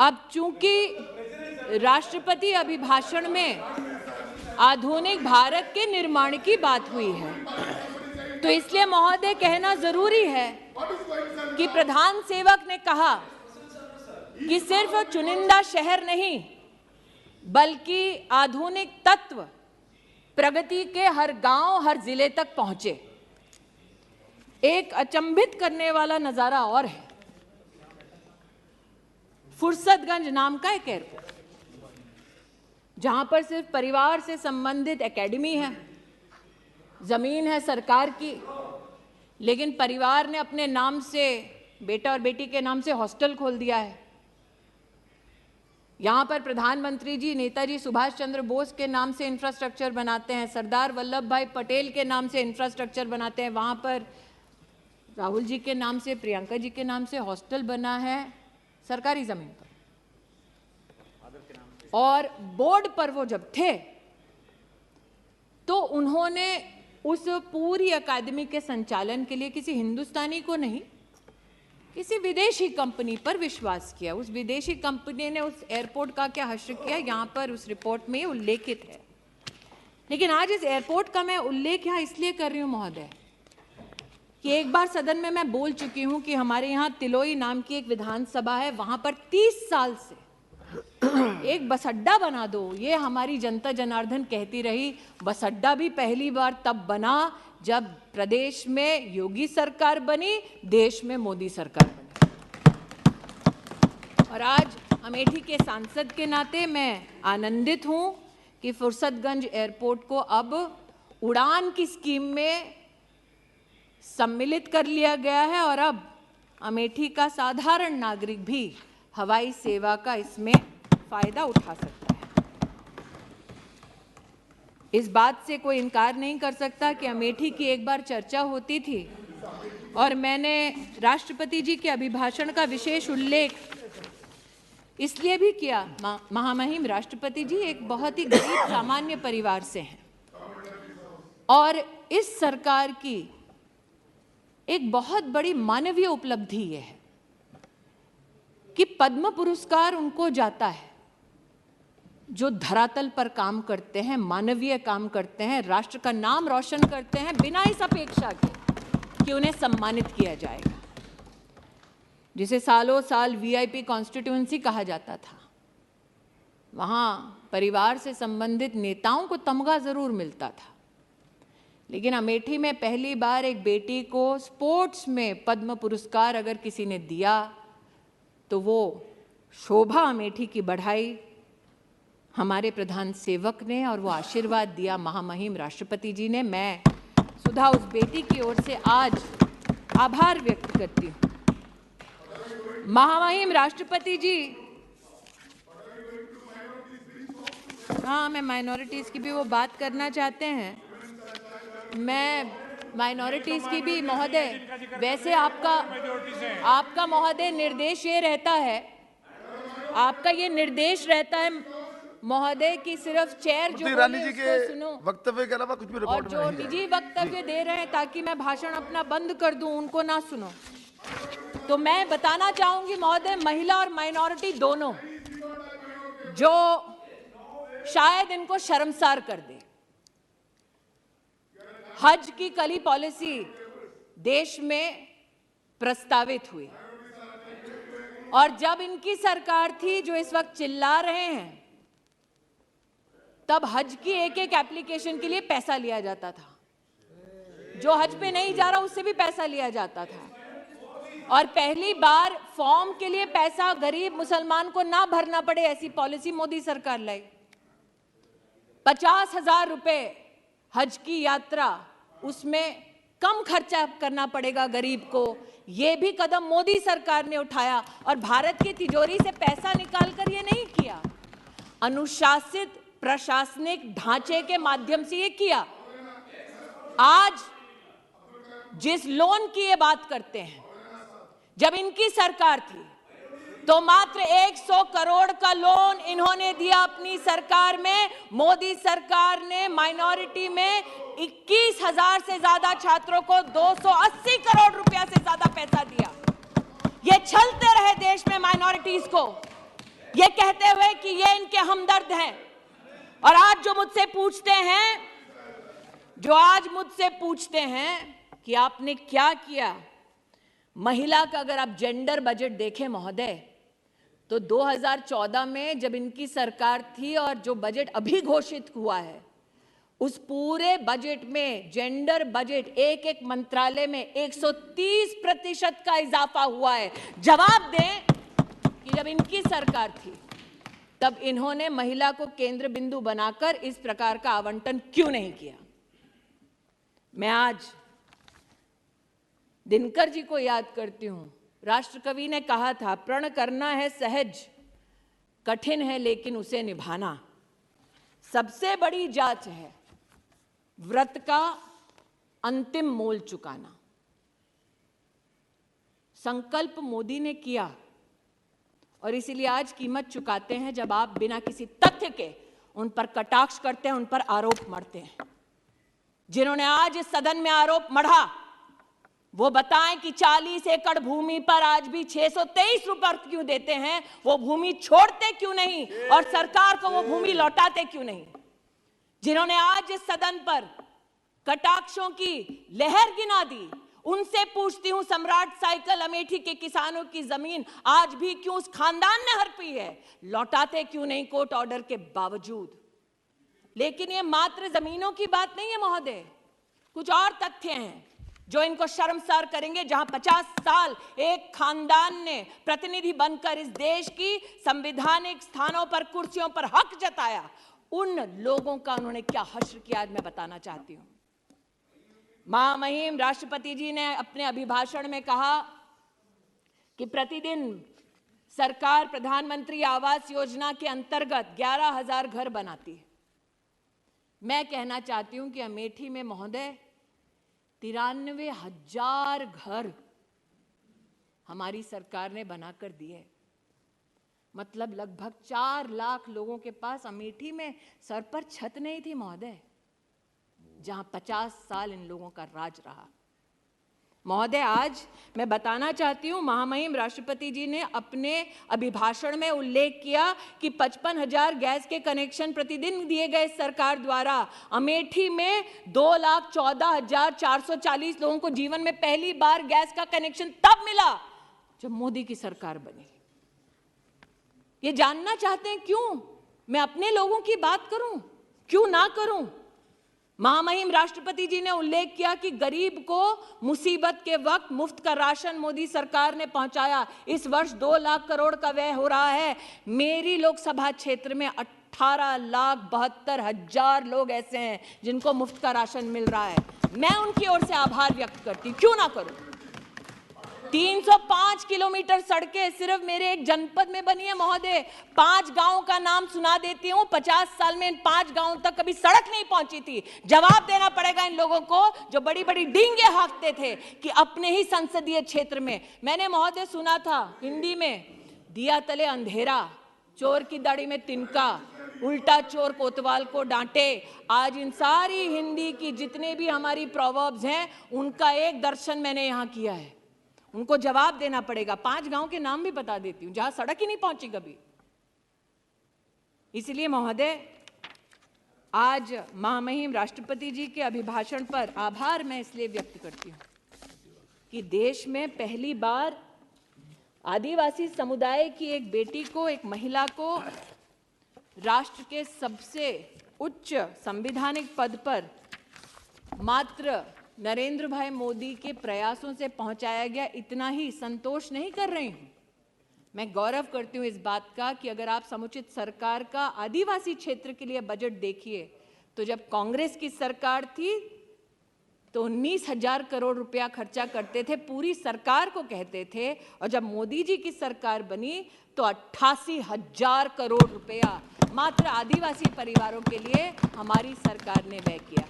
अब चूंकि राष्ट्रपति अभिभाषण में आधुनिक भारत के निर्माण की बात हुई है, तो इसलिए महोदय कहना जरूरी है कि प्रधान सेवक ने कहा कि सिर्फ चुनिंदा शहर नहीं बल्कि आधुनिक तत्व प्रगति के हर गांव, हर जिले तक पहुंचे। एक अचंभित करने वाला नजारा और है। फुर्सतगंज नाम का एक एयरपोर्ट, जहां पर सिर्फ परिवार से संबंधित एकेडमी है, जमीन है सरकार की, लेकिन परिवार ने अपने नाम से, बेटा और बेटी के नाम से हॉस्टल खोल दिया है। यहां पर प्रधानमंत्री जी नेताजी सुभाष चंद्र बोस के नाम से इंफ्रास्ट्रक्चर बनाते हैं, सरदार वल्लभ भाई पटेल के नाम से इंफ्रास्ट्रक्चर बनाते हैं, वहां पर राहुल जी के नाम से, प्रियंका जी के नाम से हॉस्टल बना है सरकारी जमीन पर। और बोर्ड पर वो जब थे तो उन्होंने उस पूरी अकादमी के संचालन के लिए किसी हिंदुस्तानी को नहीं, किसी विदेशी कंपनी पर विश्वास किया। उस विदेशी कंपनी ने उस एयरपोर्ट का क्या हश्र किया, यहां पर उस रिपोर्ट में उल्लेखित है। लेकिन आज इस एयरपोर्ट का मैं उल्लेख यहां इसलिए कर रही हूं महोदय कि एक बार सदन में मैं बोल चुकी हूं कि हमारे यहां तिलोई नाम की एक विधानसभा है, वहां पर 30 साल से एक बस अड्डा बना दो, ये हमारी जनता जनार्दन कहती रही। बस अड्डा भी पहली बार तब बना जब प्रदेश में योगी सरकार बनी, देश में मोदी सरकार बनी। और आज अमेठी के सांसद के नाते मैं आनंदित हूं कि फुर्सतगंज एयरपोर्ट को अब उड़ान की स्कीम में सम्मिलित कर लिया गया है और अब अमेठी का साधारण नागरिक भी हवाई सेवा का इसमें फायदा उठा सकता है। इस बात से कोई इनकार नहीं कर सकता कि अमेठी की एक बार चर्चा होती थी और मैंने राष्ट्रपति जी के अभिभाषण का विशेष उल्लेख इसलिए भी किया। महामहिम राष्ट्रपति जी एक बहुत ही गरीब सामान्य परिवार से हैं और इस सरकार की एक बहुत बड़ी मानवीय उपलब्धि ये है कि पद्म पुरस्कार उनको जाता है जो धरातल पर काम करते हैं, मानवीय काम करते हैं, राष्ट्र का नाम रोशन करते हैं, बिना इस अपेक्षा के कि उन्हें सम्मानित किया जाएगा। जिसे सालों साल वीआईपी कॉन्स्टिट्यूएंसी कहा जाता था, वहां परिवार से संबंधित नेताओं को तमगा जरूर मिलता था, लेकिन अमेठी में पहली बार एक बेटी को स्पोर्ट्स में पद्म पुरस्कार अगर किसी ने दिया तो वो शोभा अमेठी की बढ़ाई हमारे प्रधान सेवक ने और वो आशीर्वाद दिया महामहिम राष्ट्रपति जी ने। मैं सुधा उस बेटी की ओर से आज आभार व्यक्त करती हूँ। महामहिम राष्ट्रपति जी, हाँ, मैं माइनॉरिटीज की भी वो बात करना चाहते हैं। मैं माइनॉरिटीज की भी महोदय, वैसे आपका महोदय निर्देश ये रहता है, आपका ये निर्देश रहता है महोदय कि सिर्फ चेयर जो बोले उसको सुनो, वक्तव्य के अलावा कुछ भी रिपोर्ट में और जो निजी वक्तव्य दे रहे हैं ताकि मैं भाषण अपना बंद कर दूं, उनको ना सुनो। तो मैं बताना चाहूंगी महोदय, महिला और माइनॉरिटी दोनों, जो शायद इनको शर्मसार कर दे, हज की कली पॉलिसी देश में प्रस्तावित हुई और जब इनकी सरकार थी जो इस वक्त चिल्ला रहे हैं, तब हज की एक एक एप्लीकेशन के लिए पैसा लिया जाता था। जो हज पे नहीं जा रहा उससे भी पैसा लिया जाता था और पहली बार फॉर्म के लिए पैसा गरीब मुसलमान को ना भरना पड़े, ऐसी पॉलिसी मोदी सरकार लाई। 50,000 रुपए हज की यात्रा, उसमें कम खर्चा करना पड़ेगा गरीब को, यह भी कदम मोदी सरकार ने उठाया और भारत की तिजोरी से पैसा निकालकर ये नहीं किया, अनुशासित प्रशासनिक ढांचे के माध्यम से ये किया। आज जिस लोन की ये बात करते हैं, जब इनकी सरकार थी तो मात्र 100 करोड़ का लोन इन्होंने दिया अपनी सरकार में। मोदी सरकार ने माइनॉरिटी में 21,000 से ज्यादा छात्रों को 280 करोड़ रुपया से ज्यादा पैसा दिया। ये छलते रहे देश में माइनॉरिटीज को ये कहते हुए कि ये इनके हमदर्द हैं। और आज जो मुझसे पूछते हैं कि आपने क्या किया, महिला का अगर आप जेंडर बजट देखें महोदय, तो 2014 में जब इनकी सरकार थी और जो बजट अभी घोषित हुआ है, उस पूरे बजट में जेंडर बजट एक एक मंत्रालय में 130% का इजाफा हुआ है। जवाब दें कि जब इनकी सरकार थी तब इन्होंने महिला को केंद्र बिंदु बनाकर इस प्रकार का आवंटन क्यों नहीं किया। मैं आज दिनकर जी को याद करती हूं। राष्ट्रकवि ने कहा था, प्रण करना है सहज, कठिन है लेकिन उसे निभाना। सबसे बड़ी जांच है व्रत का अंतिम मोल चुकाना। संकल्प मोदी ने किया और इसीलिए आज कीमत चुकाते हैं जब आप बिना किसी तथ्य के उन पर कटाक्ष करते हैं, उन पर आरोप मढ़ते हैं। जिन्होंने आज इस सदन में आरोप मढ़ा वो बताएं कि 40 एकड़ भूमि पर आज भी 623 रुपए क्यों देते हैं, वो भूमि छोड़ते क्यों नहीं और सरकार को वो भूमि लौटाते क्यों नहीं। जिन्होंने आज इस सदन पर कटाक्षों की लहर गिना दी, उनसे पूछती हूं, सम्राट साइकिल अमेठी के किसानों की जमीन आज भी क्यों उस खानदान ने हड़पी है, लौटाते क्यों नहीं कोर्ट ऑर्डर के बावजूद। लेकिन ये मात्र जमीनों की बात नहीं है महोदय, कुछ और तथ्य हैं जो इनको शर्मसार करेंगे। जहां 50 साल एक खानदान ने प्रतिनिधि बनकर इस देश की संवैधानिक स्थानों पर, कुर्सियों पर हक जताया, उन लोगों का उन्होंने क्या हश्र किया आज मैं बताना चाहती हूं। महामहिम राष्ट्रपति जी ने अपने अभिभाषण में कहा कि प्रतिदिन सरकार प्रधानमंत्री आवास योजना के अंतर्गत 11,000 घर बनाती है। मैं कहना चाहती हूं कि अमेठी में महोदय 93,000 घर हमारी सरकार ने बनाकर दिए। मतलब लगभग 4 लाख लोगों के पास अमेठी में सर पर छत नहीं थी महोदय, जहां 50 साल इन लोगों का राज रहा। महोदय आज मैं बताना चाहती हूं, महामहिम राष्ट्रपति जी ने अपने अभिभाषण में उल्लेख किया कि 55,000 गैस के कनेक्शन प्रतिदिन दिए गए सरकार द्वारा। अमेठी में 2,14,440 लोगों को जीवन में पहली बार गैस का कनेक्शन तब मिला जब मोदी की सरकार बनी। ये जानना चाहते हैं क्यों मैं अपने लोगों की बात करूं, क्यों ना करूं। महामहिम राष्ट्रपति जी ने उल्लेख किया कि गरीब को मुसीबत के वक्त मुफ्त का राशन मोदी सरकार ने पहुंचाया। इस वर्ष 2 लाख करोड़ का व्यय हो रहा है। मेरी लोकसभा क्षेत्र में 18,72,000 लोग ऐसे हैं जिनको मुफ्त का राशन मिल रहा है। मैं उनकी ओर से आभार व्यक्त करती हूं, क्यों ना करूं। 305 किलोमीटर सड़कें सिर्फ मेरे एक जनपद में बनी है महोदय। 5 गांवों का नाम सुना देती हूं। 50 साल में इन 5 गांवों तक कभी सड़क नहीं पहुंची थी। जवाब देना पड़ेगा इन लोगों को जो बड़ी बड़ी डींगे हाँकते थे कि अपने ही संसदीय क्षेत्र में। मैंने महोदय सुना था हिंदी में, दिया तले अंधेरा, चोर की दाढ़ी में तिनका, उल्टा चोर कोतवाल को डांटे। आज इन सारी हिंदी की जितने भी हमारी प्रोवर्ब्स हैं उनका एक दर्शन मैंने यहां किया है। उनको जवाब देना पड़ेगा। 5 गांव के नाम भी बता देती हूं जहां सड़क ही नहीं पहुंची कभी। इसलिए महोदय आज महामहिम राष्ट्रपति जी के अभिभाषण पर आभार मैं इसलिए व्यक्त करती हूं कि देश में पहली बार आदिवासी समुदाय की एक बेटी को, एक महिला को राष्ट्र के सबसे उच्च संवैधानिक पद पर मात्र नरेंद्र भाई मोदी के प्रयासों से पहुंचाया गया। इतना ही संतोष नहीं कर रही हूं, मैं गौरव करती हूं इस बात का कि अगर आप समुचित सरकार का आदिवासी क्षेत्र के लिए बजट देखिए तो जब कांग्रेस की सरकार थी तो 19,000 करोड़ रुपया खर्चा करते थे, पूरी सरकार को कहते थे, और जब मोदी जी की सरकार बनी तो 88,000 करोड़ रुपया मात्र आदिवासी परिवारों के लिए हमारी सरकार ने व्यय किया।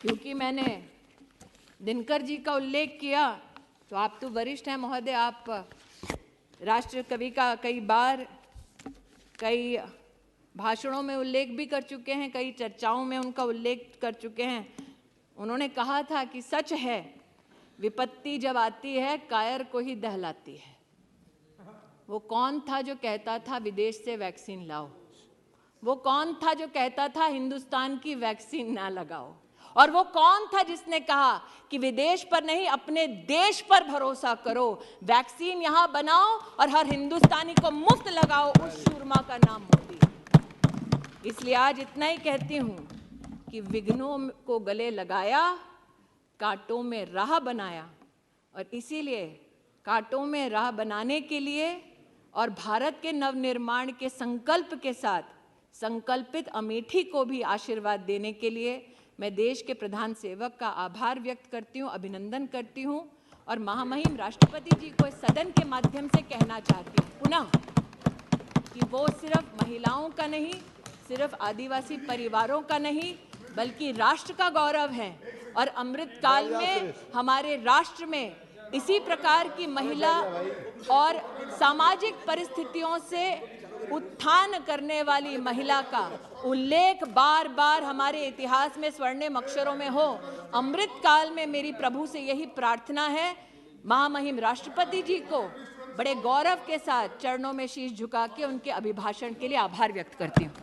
क्योंकि मैंने दिनकर जी का उल्लेख किया तो आप तो वरिष्ठ हैं महोदय, आप राष्ट्र कवि का कई बार कई भाषणों में उल्लेख भी कर चुके हैं, कई चर्चाओं में उनका उल्लेख कर चुके हैं। उन्होंने कहा था कि सच है विपत्ति जब आती है कायर को ही दहलाती है। वो कौन था जो कहता था विदेश से वैक्सीन लाओ? वो कौन था जो कहता था हिंदुस्तान की वैक्सीन ना लगाओ? और वो कौन था जिसने कहा कि विदेश पर नहीं अपने देश पर भरोसा करो, वैक्सीन यहां बनाओ और हर हिंदुस्तानी को मुफ्त लगाओ? उस शूरमा का नाम मोदी। इसलिए आज इतना ही कहती हूं कि विघ्नों को गले लगाया, कांटों में राह बनाया, और इसीलिए कांटों में राह बनाने के लिए और भारत के नवनिर्माण के संकल्प के साथ संकल्पित अमेठी को भी आशीर्वाद देने के लिए मैं देश के प्रधान सेवक का आभार व्यक्त करती हूँ, अभिनंदन करती हूँ, और महामहिम राष्ट्रपति जी को इस सदन के माध्यम से कहना चाहती हूँ पुनः कि वो सिर्फ महिलाओं का नहीं, सिर्फ आदिवासी परिवारों का नहीं, बल्कि राष्ट्र का गौरव है। और अमृत काल में हमारे राष्ट्र में इसी प्रकार की महिला और सामाजिक परिस्थितियों से उत्थान करने वाली महिला का उल्लेख बार बार हमारे इतिहास में स्वर्णिम अक्षरों में हो। अमृत काल में मेरी प्रभु से यही प्रार्थना है। महामहिम राष्ट्रपति जी को बड़े गौरव के साथ चरणों में शीश झुका के उनके अभिभाषण के लिए आभार व्यक्त करती हूँ।